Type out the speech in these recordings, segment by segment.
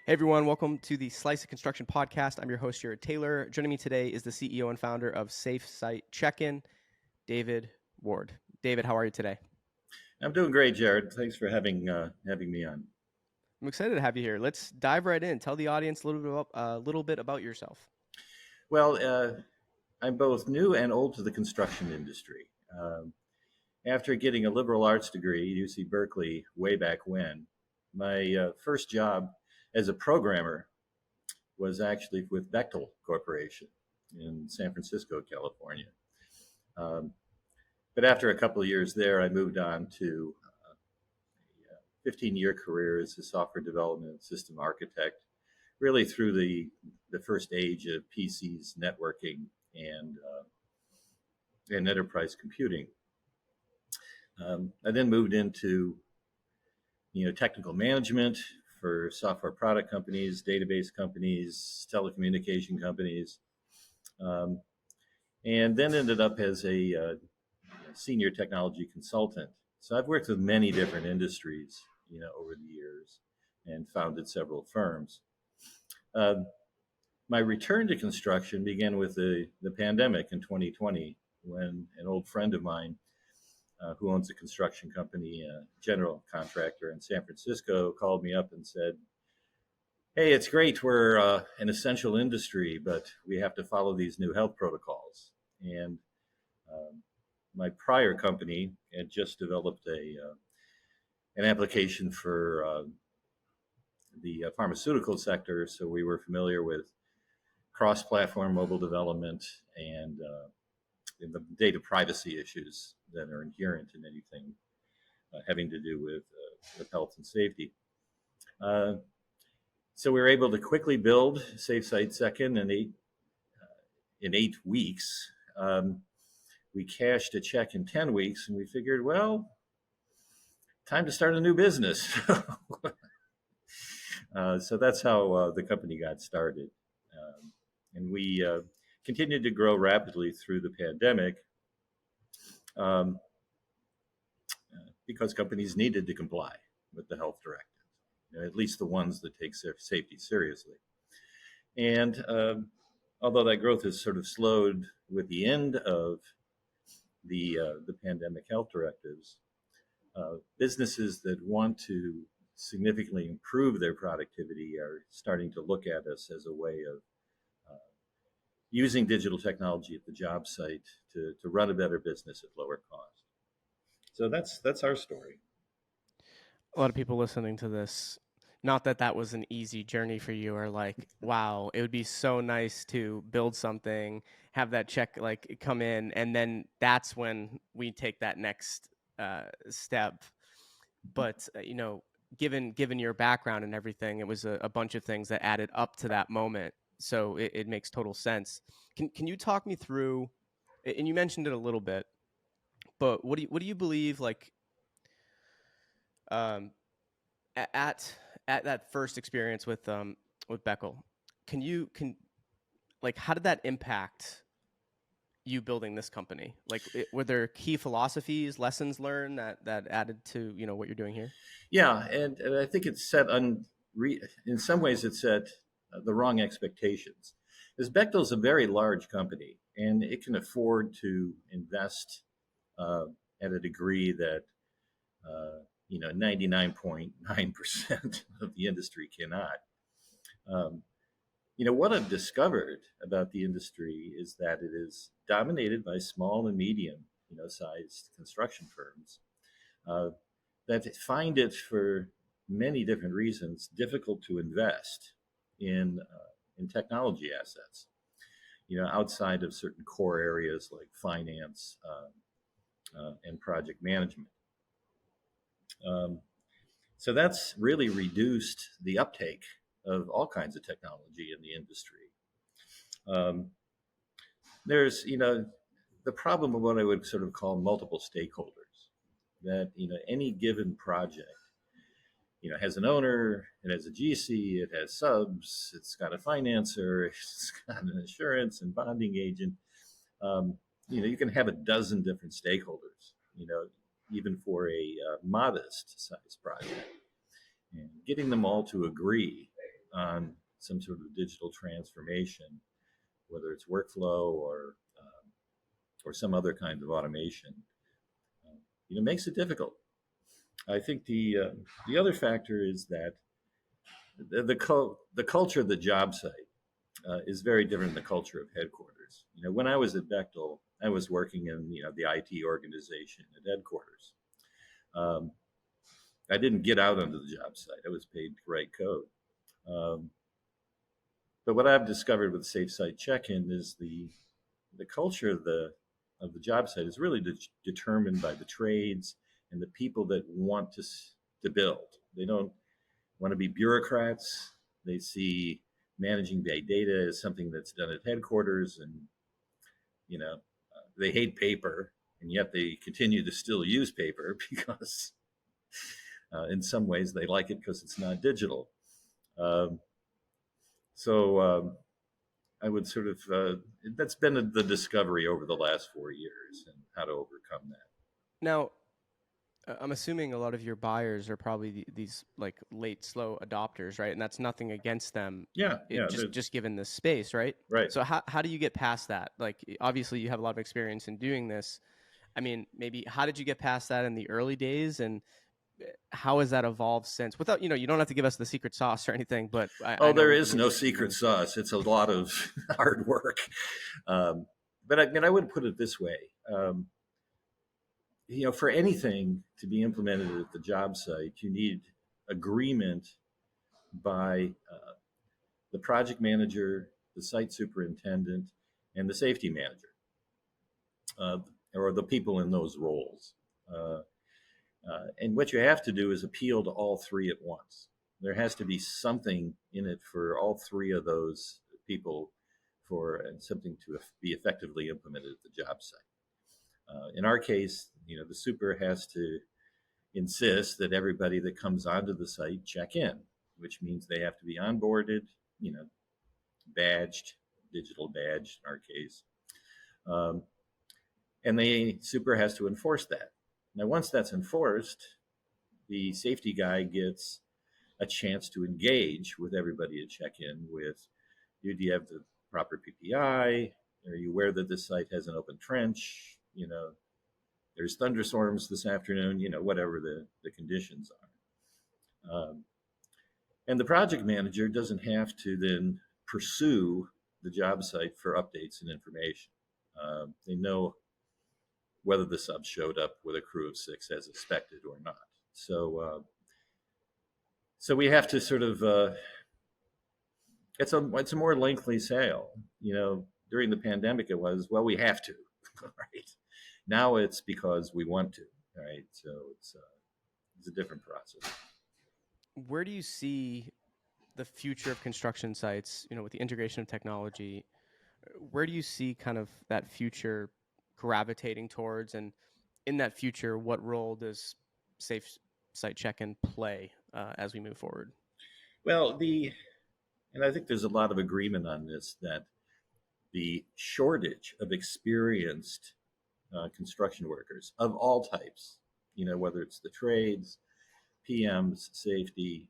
Hey everyone, welcome to the Slice of Construction podcast. I'm your host, Jared Taylor. Joining me today is the CEO and founder of Safe Site Check-In, David Ward. David, how are you today? I'm doing great, Jared. Thanks for having me on. I'm excited to have you here. Let's dive right in. Tell the audience a little bit about yourself. Well, I'm both new and old to the construction industry. After getting a liberal arts degree at UC Berkeley way back when, my first job as a programmer was actually with Bechtel Corporation in San Francisco, California. Um, but after a couple of years there, I moved on to a 15-year career as a software development system architect, really through the first age of PCs, networking, and enterprise computing. I then moved into technical management for software product companies, database companies, telecommunication companies, um, and then ended up as a senior technology consultant. So I've worked with many different industries, over the years, and founded several firms. Uh, my return to construction began with the pandemic in 2020, when an old friend of mine who owns a construction company, a general contractor in San Francisco, called me up and said, "Hey, it's great. We're an essential industry, but we have to follow these new health protocols." And um, my prior company had just developed an application for the pharmaceutical sector, so we were familiar with cross-platform mobile development and the data privacy issues that are inherent in anything having to do with health and safety. Uh, so we were able to quickly build Safe Site Second in 8 weeks. We cashed a check in 10 weeks, and we figured, well, time to start a new business. So that's how the company got started. And we continued to grow rapidly through the pandemic um, because companies needed to comply with the health directive, at least the ones that take safety seriously. And although that growth has sort of slowed with the end of the pandemic health directives, businesses that want to significantly improve their productivity are starting to look at us as a way of using digital technology at the job site to run a better business at lower cost. So that's our story. A lot of people listening to this, not that that was an easy journey for you, are like, wow, it would be so nice to build something, have that check like come in, and then that's when we take that next step. But given your background and everything, it was a bunch of things that added up to that moment. So it makes total sense. Can you talk me through? And you mentioned it a little bit, but what do you believe like um, at at that first experience with Beckel? Can like how did that impact you building this company? Like, were there key philosophies, lessons learned that added to what you're doing here? Yeah, and I think it's in some ways it set the wrong expectations. Because Bechtel's a very large company, and it can afford to invest uh, at a degree that 99.9% of the industry cannot. Um, what I've discovered about the industry is that it is dominated by small and medium, sized construction firms uh, that find it, for many different reasons, difficult to invest in technology assets. Outside of certain core areas like finance and project management. Um, so that's really reduced the uptake of all kinds of technology in the industry. Um, there's, the problem of what I would sort of call multiple stakeholders. That any given project, has an owner, it has a GC, it has subs, it's got a financer, it's got an insurance and bonding agent. Um, you can have a dozen different stakeholders. Even for a modest size project, and getting them all to agree on some sort of digital transformation, whether it's workflow or some other kind of automation, makes it difficult. I think the other factor is that the culture of the job site is very different than the culture of headquarters. When I was at Bechtel, I was working in the IT organization at headquarters. Um, I didn't get out onto the job site. I was paid to write code. Um, but what I've discovered with Safe Site Check-in is the culture of the job site is really determined by the trades and the people that want to build. They don't want to be bureaucrats. They see managing big data as something that's done at headquarters, and they hate paper, and yet they continue to still use paper because in some ways they like it because it's not digital. Um, so I would sort of that's been the discovery over the last 4 years and how to overcome that. Now, I'm assuming a lot of your buyers are probably these like late, slow adopters, right? And that's nothing against them. Yeah, It yeah, just given this space, right? right. So how do you get past that? Like obviously you have a lot of experience in doing this. I mean, maybe how did you get past that in the early days, and how has that evolved since? Without you don't have to give us the secret sauce or anything, but I Oh, know there we'd be is no interested in secret hearing. sauce. It's a lot of hard work. Um, but I would put it this way. For anything to be implemented at the job site, you need agreement by the project manager, the site superintendent, and the safety manager, uh, or the people in those roles. Uh, and what you have to do is appeal to all three at once. There has to be something in it for all three of those people for something to be effectively implemented at the job site. In our case, the super has to insist that everybody that comes onto the site check in, which means they have to be onboarded, you know, badged, digital badge in our case. Um, and the super has to enforce that. Now, once that's enforced, the safety guy gets a chance to engage with everybody to check in with, do you have the proper PPI? Are you aware that this site has an open trench? There's thunderstorms this afternoon, whatever the conditions are. And the project manager doesn't have to then pursue the job site for updates and information. They know whether the sub showed up with a crew of 6 as expected or not. So we have to sort of it's a more lengthy sale. During the pandemic, it was, well, we have to, right? Now it's because we want to, right? So it's a different process. Where do you see the future of construction sites? With the integration of technology, where do you see kind of that future gravitating towards, and in that future, what role does safe site check-in play as we move forward? Well, and I think there's a lot of agreement on this, that the shortage of experienced construction workers of all types, whether it's the trades, PMs, safety,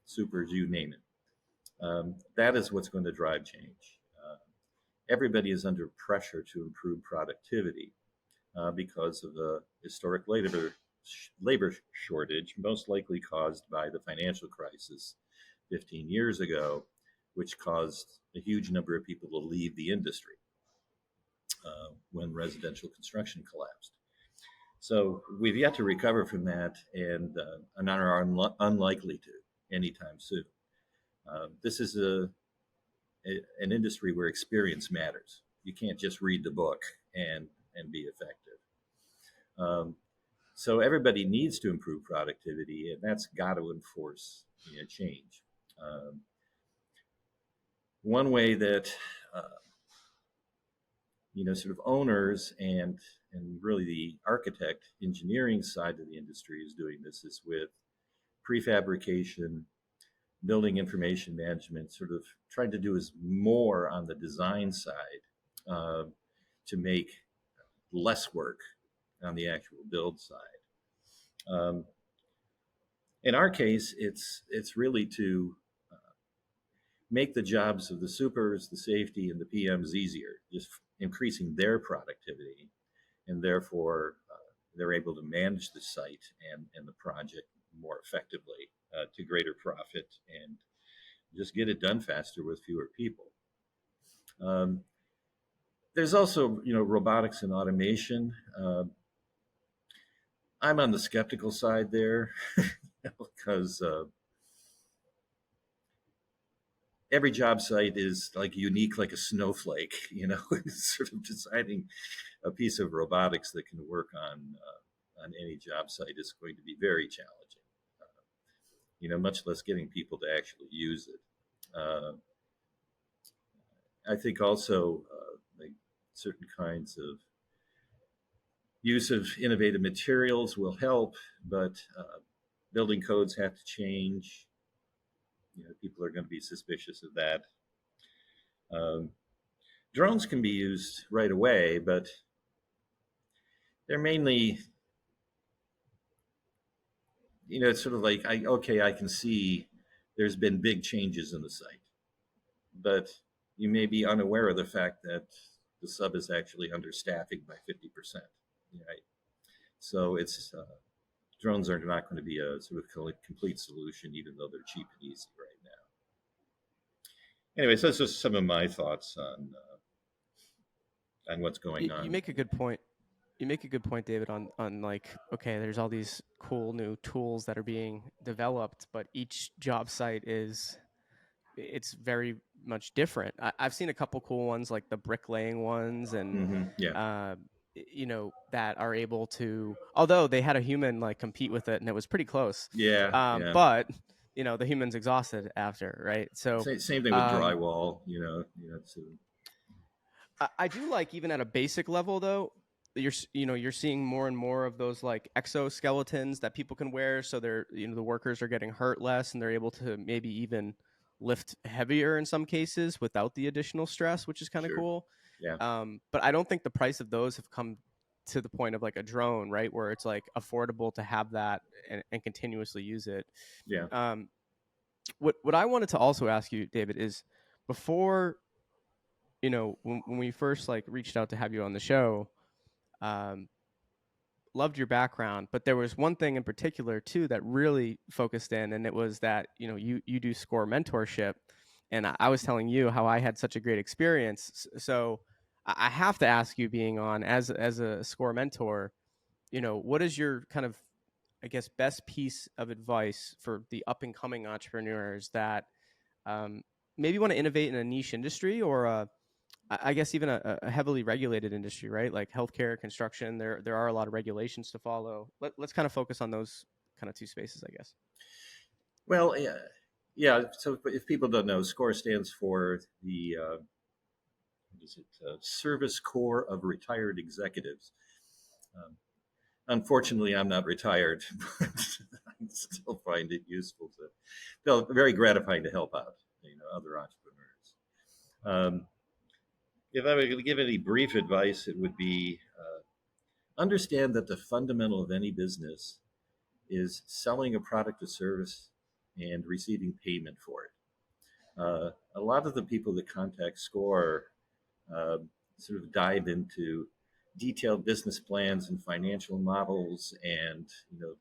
supers, you name it, that is what's going to drive change. Everybody is under pressure to improve productivity because of the historic labor shortage, most likely caused by the financial crisis 15 years ago, which caused a huge number of people to leave the industry when residential construction collapsed. So we've yet to recover from that, and are unlikely to anytime soon. This is an industry where experience matters. You can't just read the book and be effective. So everybody needs to improve productivity, and that's got to enforce change. Um, One way that sort of owners and really the architect engineering side of the industry is doing this is with prefabrication, building information management, sort of trying to do is more on the design side uh, to make less work on the actual build side. Um, in our case, it's really to make the jobs of the supers, the safety, and the PMs easier, just increasing their productivity, and therefore they're able to manage the site and the project more effectively to greater profit and just get it done faster with fewer people. Um, there's also, robotics and automation. I'm on the skeptical side there because every job site is like unique, like a snowflake. Sort of deciding a piece of robotics that can work on any job site is going to be very challenging. Much less getting people to actually use it. I think also like certain kinds of use of innovative materials will help, but building codes have to change. People are going to be suspicious of that. Um, Drones can be used right away, but they're mainly, it's sort of like, I can see there's been big changes in the site, but you may be unaware of the fact that the sub is actually understaffing by 50%. Right? So drones are not going to be a sort of complete solution, even though they're cheap and easy right now. Anyway, so that's just some of my thoughts on what's going You on. make a good point. You make a good point, David, on like, okay, there's all these cool new tools that are being developed, but each job site is it's very much different. I've seen a couple cool ones like the bricklaying ones, and Yeah, uh, that are able to, although they had a human like compete with it, and it was pretty close. yeah, yeah. But the human's exhausted after, right? So Same thing with um, drywall. So, I do like, even at a basic level though, you're seeing more and more of those like exoskeletons that people can wear, so they're the workers are getting hurt less, and they're able to maybe even lift heavier in some cases without the additional stress, which is kind of sure. cool. Yeah, But I don't think the price of those have come to the point of like a drone, right, where it's like affordable to have that and continuously use it. yeah. um, what I wanted to also ask you, David, is before when we first like reached out to have you on the show, um, loved your background, but there was one thing in particular too that really focused in, and it was that you do score mentorship, and I was telling you how I had such a great experience. So I have to ask you, being on as a score mentor, what is your kind of, I guess, best piece of advice for the up and coming entrepreneurs that um, maybe want to innovate in a niche industry, or I guess even a heavily regulated industry, right? Like healthcare, construction. There are a lot of regulations to follow. Let's kind of focus on those kind of two spaces, I guess. Well, yeah, yeah. So if people don't know, SCORE stands for the what is it? Service Corps of Retired Executives. Um, Unfortunately, I'm not retired, but I still find it useful to feel very gratifying to help out, other entrepreneurs. Um, if I were going to give any brief advice, it would be understand that the fundamental of any business is selling a product or service and receiving payment for it. A lot of the people that contact SCORE uh, sort of dive into detailed business plans and financial models and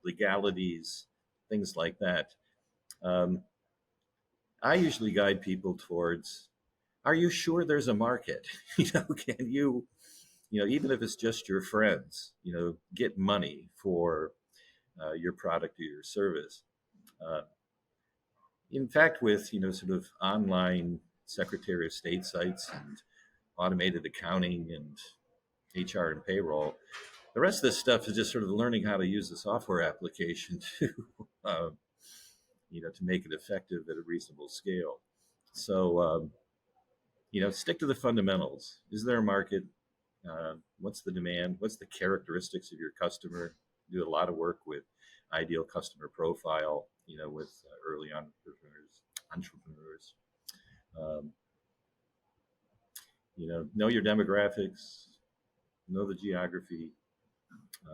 legalities, things like that. Um, I usually guide people towards: are you sure there's a market? Can you, even if it's just your friends, get money for your product or your service? Uh, in fact, with sort of online Secretary of State sites and automated accounting and HR and payroll, the rest of this stuff is just sort of learning how to use the software application to, uh, to make it effective at a reasonable scale. So, stick to the fundamentals. Is there a market? What's the demand? What's the characteristics of your customer? Do a lot of work with ideal customer profile, with early entrepreneurs. Um, know your demographics, know the geography,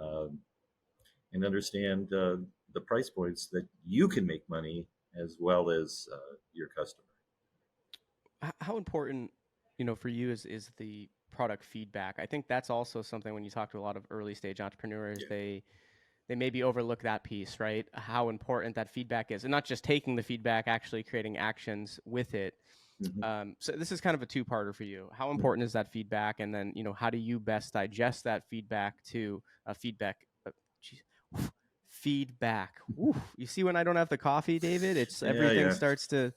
um, and understand the price points that you can make money as well as your customer. How important, for you is the product feedback? I think that's also something when you talk to a lot of early stage entrepreneurs, Yeah. they maybe overlook that piece, right? How important that feedback is, and not just taking the feedback, actually creating actions with it. Hmm. So this is kind of a two-parter for you. How Hmm. important is that feedback, and then how do you best digest that feedback to feedback? Geez, feedback. Woo. You see, when I don't have the coffee, David, it's Yeah, everything yeah. starts to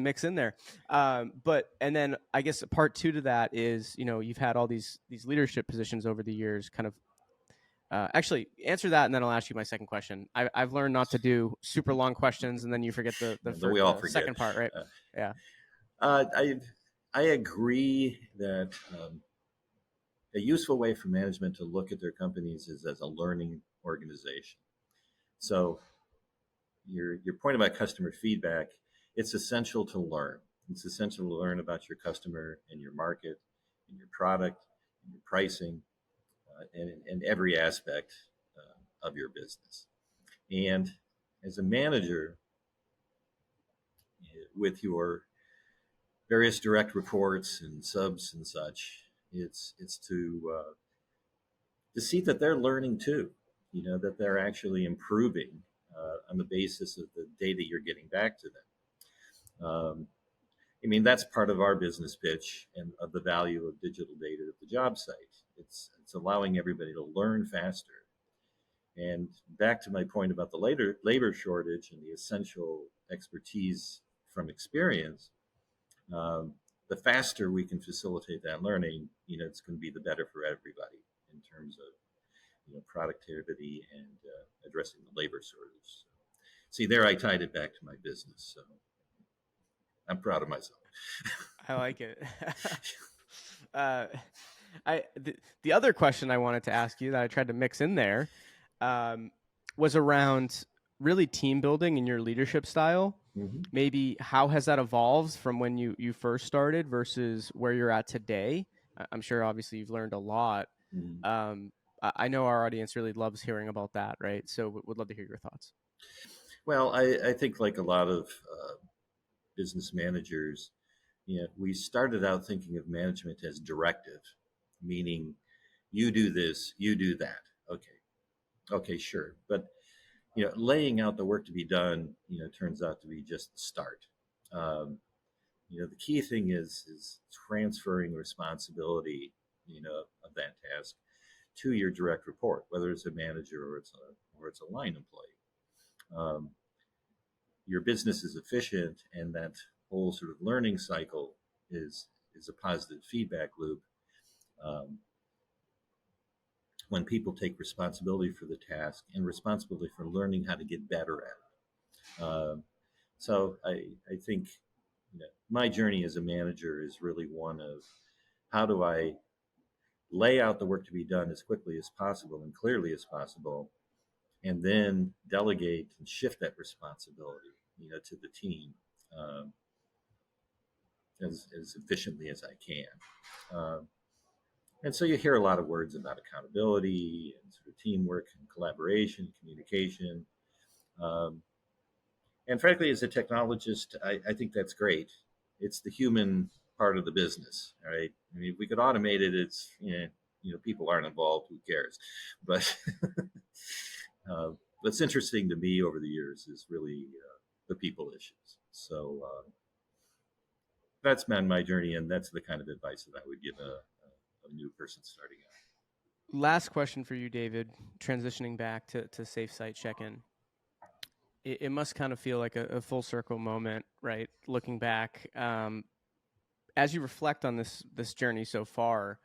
mix in there. But and then I guess part two to that is you've had all these leadership positions over the years, kind of. Actually, answer that, and then I'll ask you my second question. I've learned not to do super long questions, and then you forget Though we all the forget. second part, right? Uh, Yeah. uh, I I agree that a useful way for management to look at their companies is as a learning organization. So your point about customer feedback, it's essential to learn. It's essential to learn about your customer and your market and your product and your pricing and every aspect of your business. And as a manager, with your various direct reports and subs and such, it's to see that they're learning too. You know that they're actually improving on the basis of the data you're getting back to them. I mean, that's part of our business pitch and of the value of digital data at the job site. It's allowing everybody to learn faster. And back to my point about the labor shortage and the essential expertise from experience, um, the faster we can facilitate that learning, it's going to be the better for everybody in terms of productivity and addressing the labor shortage. See, there I tied it back to my business, so I'm proud of myself. I like it. uh, the other question I wanted to ask you that I tried to mix in there um, was around really team building and your leadership style. Mm-hmm. Maybe how has that evolved from when you first started versus where you're at today? I'm sure obviously you've learned a lot. Mm-hmm. I know our audience really loves hearing about that, right? So would love to hear your thoughts. Well, I think like a lot of business managers, we started out thinking of management as directive, meaning you do this, you do that. Okay, okay, sure. But laying out the work to be done, turns out to be just the start. Um, the key thing is transferring responsibility, of that task to your direct report, whether it's a manager or it's a line employee. Um, your business is efficient, and that whole sort of learning cycle is a positive feedback loop. Um, when people take responsibility for the task and responsibility for learning how to get better at it. So I think my journey as a manager is really one of how do I lay out the work to be done as quickly as possible and clearly as possible, and then delegate and shift that responsibility, to the team um, as efficiently as I can. And so you hear a lot of words about accountability and sort of teamwork and collaboration, communication. Um, and frankly, as a technologist, I think that's great. It's the human part of the business, right? I mean, if we could automate it, it's people aren't involved. Who cares? But uh, what's interesting to me over the years is really the people issues. So that's been my journey, and that's the kind of advice that I would give a new person starting out. Last question for you, David. Transitioning back to safe site check-in. It must kind of feel like a full circle moment, right? Looking back, as you reflect on this journey so far,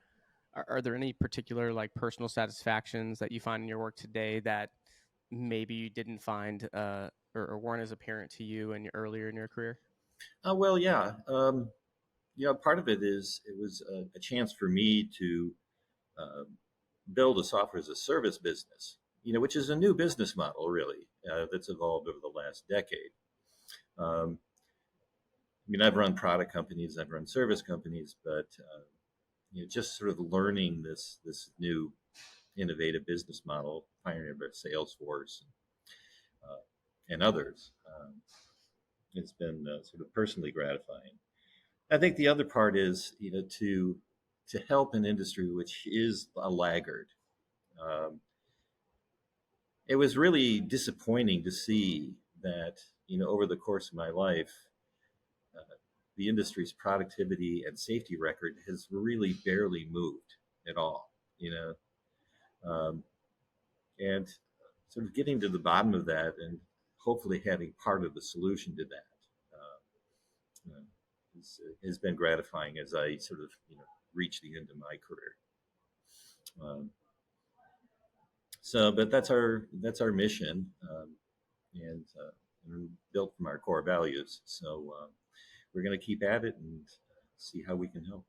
are there any particular like personal satisfactions that you find in your work today that maybe you didn't find or weren't as apparent to you in earlier in your career? Well, yeah. Part of it is it was a chance for me to uh, build a software as a service business, which is a new business model, really, that's evolved over the last decade. Um, I mean, I've run product companies, I've run service companies, but just sort of learning this new innovative business model pioneered by Salesforce and others. It's been sort of personally gratifying. I think the other part is, to help an industry which is a laggard. Um, it was really disappointing to see that, over the course of my life, uh, the industry's productivity and safety record has really barely moved at all. You and sort of getting to the bottom of that, and hopefully having part of the solution to that, uh, has been gratifying as I sort of reach the end of my career. Um, but that's our mission, and built from our core values. So we're going to keep at it and see how we can help.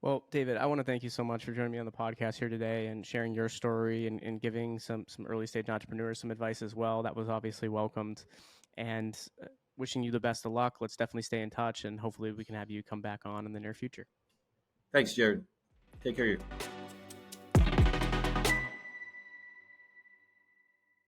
Well, David, I want to thank you so much for joining me on the podcast here today and sharing your story and giving some early stage entrepreneurs some advice as well. That was obviously welcomed. And wishing you the best of luck. Let's definitely stay in touch, and hopefully we can have you come back on in the near future. Thanks, Jared. Take care of you.